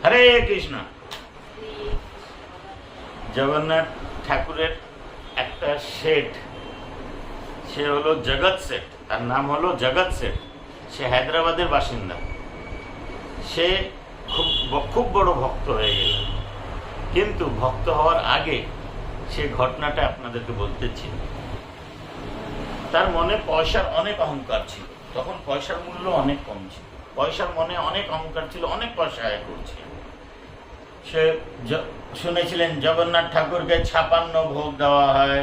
হরে কৃষ্ণ। জগন্নাথ ঠাকুরের একটা শেঠ, সে হলো জগৎ শেঠ, তার নাম হলো জগৎ শেঠ। সে হায়দ্রাবাদের বাসিন্দা। সে খুব বড় ভক্ত হয়ে গেল, কিন্তু ভক্ত হওয়ার আগে সে ঘটনাটা আপনাদেরকে বলতেছি। তার মনে পয়সার অনেক অহংকার ছিল, তখন পয়সার মূল্য অনেক কম ছিল, পয়সার মনে অনেক অহংকার ছিল, অনেক পয়সা আয় করছিল। সে শুনেছিলেন জগন্নাথ ঠাকুরকে 56 ভোগ দেওয়া হয়,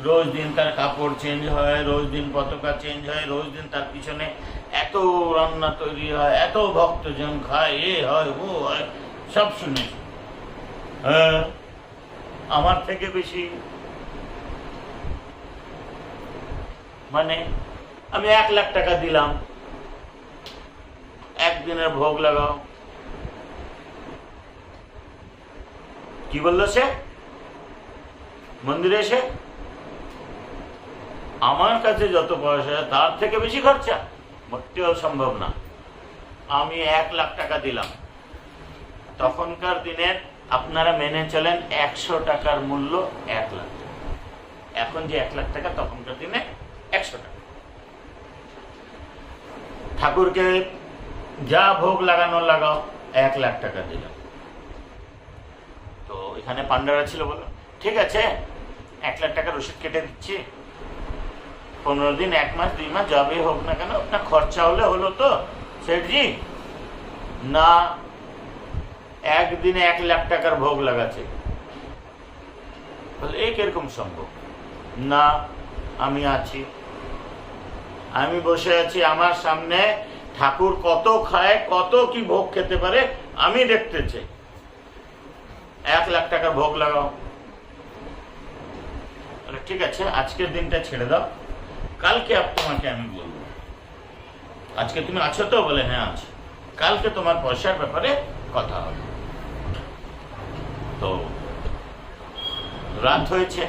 রোজ দিন তার কাপড় চেঞ্জ হয়, রোজ দিন পতাকা চেঞ্জ হয়, রোজ দিন তার পিছনে এত রান্না তৈরি হয়, এত ভক্তজন খায়, এ হয় ও হয়, সব শুনেছি। হ্যাঁ, আমার থেকে বেশি, মানে আমি 1 লাখ টাকা দিলাম, একদিনের ভোগ লাগাও। কি বললো সে মন্দিরে এসে? আমার কাছে যত পয়সা তার থেকে বেশি খরচা মোটেও সম্ভব না। আমি 1 লাখ টাকা দিলাম। তখনকার দিনের আপনারা মেনে চলেন 100 টাকার মূল্য 1 লাখ। এখন যে 1 লাখ টাকা, তখনকার দিনে 100 টাকা। ঠাকুরকে যা ভোগ লাগানো লাগাও, 1 লাখ টাকা দিলাম। তো এখানে পান্ডারা ছিল, বলো ঠিক আছে 1 লাখ টাকা রসিদ কেটে দিচ্ছি, 15 দিন, 1 মাস, 2 মাস যাবে হোক না কেন, আপনার খরচা হলে হলো তো শেঠজি। না, একদিনে 1 লাখ টাকার ভোগ লাগাচ্ছে। বলে এই কিরকম সম্ভব? না, আমি আছি, আমি বসে আছি, আমার সামনে ঠাকুর কত খায়, কত কি ভোগ খেতে পারে আমি দেখতে চাই। 1 লাখ টাকার ভোগ লাগাও। ঠিক আছে, আজকের দিনটা ছেড়ে দাও, কালকে তোমাকে আমি বলবো। আজকে তুমি আছো তো? বলে হ্যাঁ আছি। কালকে তোমার পয়সার ব্যাপারে কথা হবে। তো রাত হয়েছে,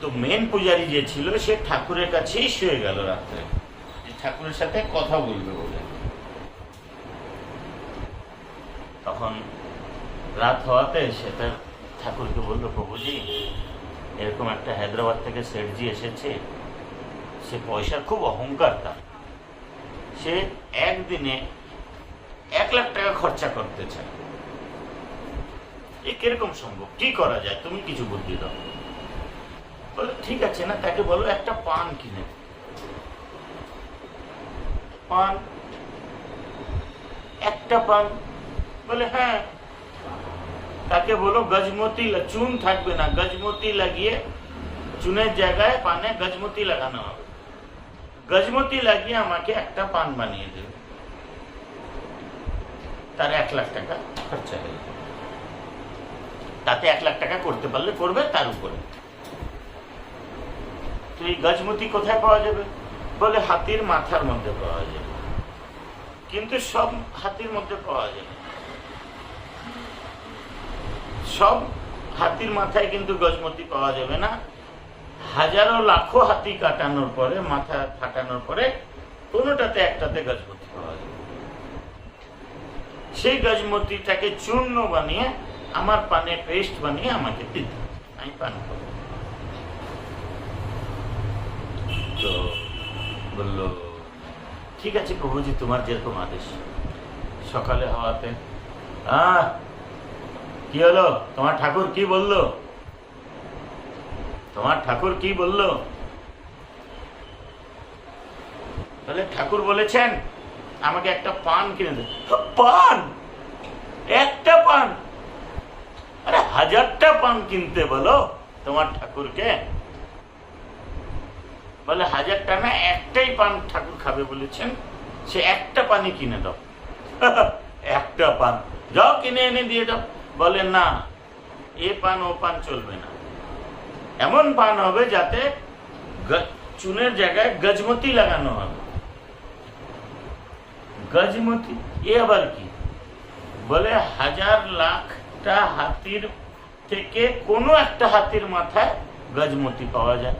তো মেন পূজারী যে ছিল সে ঠাকুরের কাছেই শুয়ে গেল রাত্রে, ঠাকুরের সাথে কথা বলবে বলে। তখন রাত হওয়াতে সে তার ঠাকুরকে বলল, প্রভুজি এরকম একটা হায়দ্রাবাদ থেকে শেঠজি এসেছে, সে পয়সার খুব অহংকার, তার সে একদিনে 1 লাখ টাকা খরচা করতে চায়। এ কিরকম সম্ভব? কি করা যায়? তুমি কিছু বুদ্ধি দাও। বলে ঠিক আছে না, তাকে বলো একটা পান কিনে। পান, একটা পান? বলে হ্যাঁ। তাকে বলো গজমতি, চুন থাকবে না, গজমতি লাগিয়ে, চুনের জায়গায় পানে গজমতি লাগানো হবে, গজমতি লাগিয়ে আমাকে একটা পান বানিয়ে দেবে। তার 1 লাখ টাকা খরচা হয়ে যাবে। তাতে 1 লাখ টাকা করতে পারলে করবে, তার উপরে। তো এই গজমতি কোথায় পাওয়া যাবে? বলে হাতির মাথার মধ্যে পাওয়া যাবে। কিন্তু সব হাতির মধ্যে পাওয়া যাবে, সব হাতির মাথায় কিন্তু গজমতি পাওয়া যাবে না। হাজারো লাখো হাতি কাটানোর পরে, মাথা ফাটানোর পরে কোনোটাতে একটাতে গজমতি পাওয়া যাবে। সেই গজমতিটাকে চূর্ণ বানিয়ে আমার পানে পেস্ট বানিয়ে আমাকে দিতে, আমি পান করব। তো বলল ঠিক আছে প্রভুজি, তোমার যেরকম আদেশ। সকালে হওয়াতে কি হলো? তোমার ঠাকুর কি বললো? তোমার ঠাকুর কি বললো? বলে ঠাকুর বলেছেন আমাকে একটা পান কিনে দে। পান? একটা পান? আরে 1000টা পান কিনতে বলো তোমার ঠাকুরকে। বলে 1000টা না, একটাই পান ঠাকুর খাবে বলেছেন, সে একটা পানই কিনে দাও। একটা পান? যাও কিনে এনে দিয়ে দাও। বলে না, এ পান ও পান চলবে না, এমন পান হবে যাতে চুনের জায়গায় গজমতি লাগানো হবে। গজমতি এ আবার কি? বলে 1000 লাখটা হাতির থেকে কোনো একটা হাতির মাথায় গজমতি পাওয়া যায়।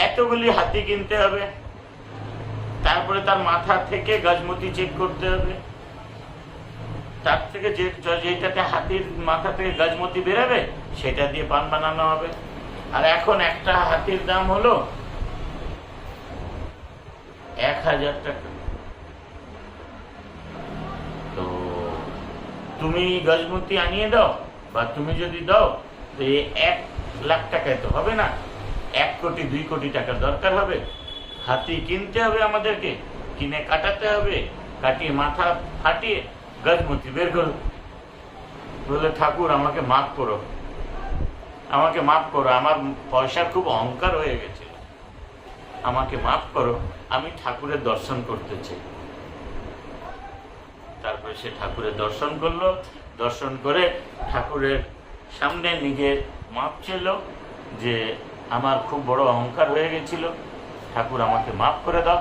এতগুলি হাতি কিনতে হবে, তারপরে তার মাথা থেকে গজমতি চেক করতে হবে, তার থেকে যেটাতে হাতির মাথা থেকে গাজমতি বেরোবে সেটা দিয়ে পান বানানো হবে। আর এখন একটা হাতির দাম হলো 1000 টাকা। তো তুমি গাজমতি আনিয়ে দাও, বা তুমি যদি দাও তো 1 লাখ টাকায় তো হবে না, 1 কোটি 2 কোটি টাকার দরকার হবে। হাতি কিনতে হবে আমাদেরকে, কিনে কাটাতে হবে, কাটিয়ে মাথা ফাটিয়ে গাজমতি বের করো। বলে ঠাকুর আমাকে মাফ করো, আমাকে মাফ করো, আমার পয়সার খুব অহংকার হয়ে গেছিল, আমাকে মাফ করো, আমি ঠাকুরের দর্শন করতে চাই। তারপরে সে ঠাকুরের দর্শন করলো, দর্শন করে ঠাকুরের সামনে নিজে মাপ ছিল যে আমার খুব বড় অহংকার হয়ে গেছিল, ঠাকুর আমাকে মাফ করে দাও।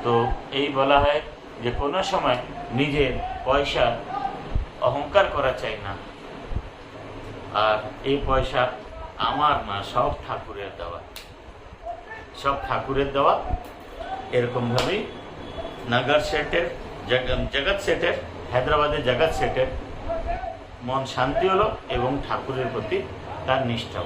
তো এই বলা হয় যে কোনো সময় নিজের পয়সা অহংকার করা চাই না, আর এই পয়সা আমার না, সব ঠাকুরের দেওয়া, সব ঠাকুরের দেওয়া। এরকমভাবেই নাগার শেঠের, জগৎ শেঠের, হায়দ্রাবাদের জগৎ শেঠের মন শান্তি হলো এবং ঠাকুরের প্রতি তার নিষ্ঠা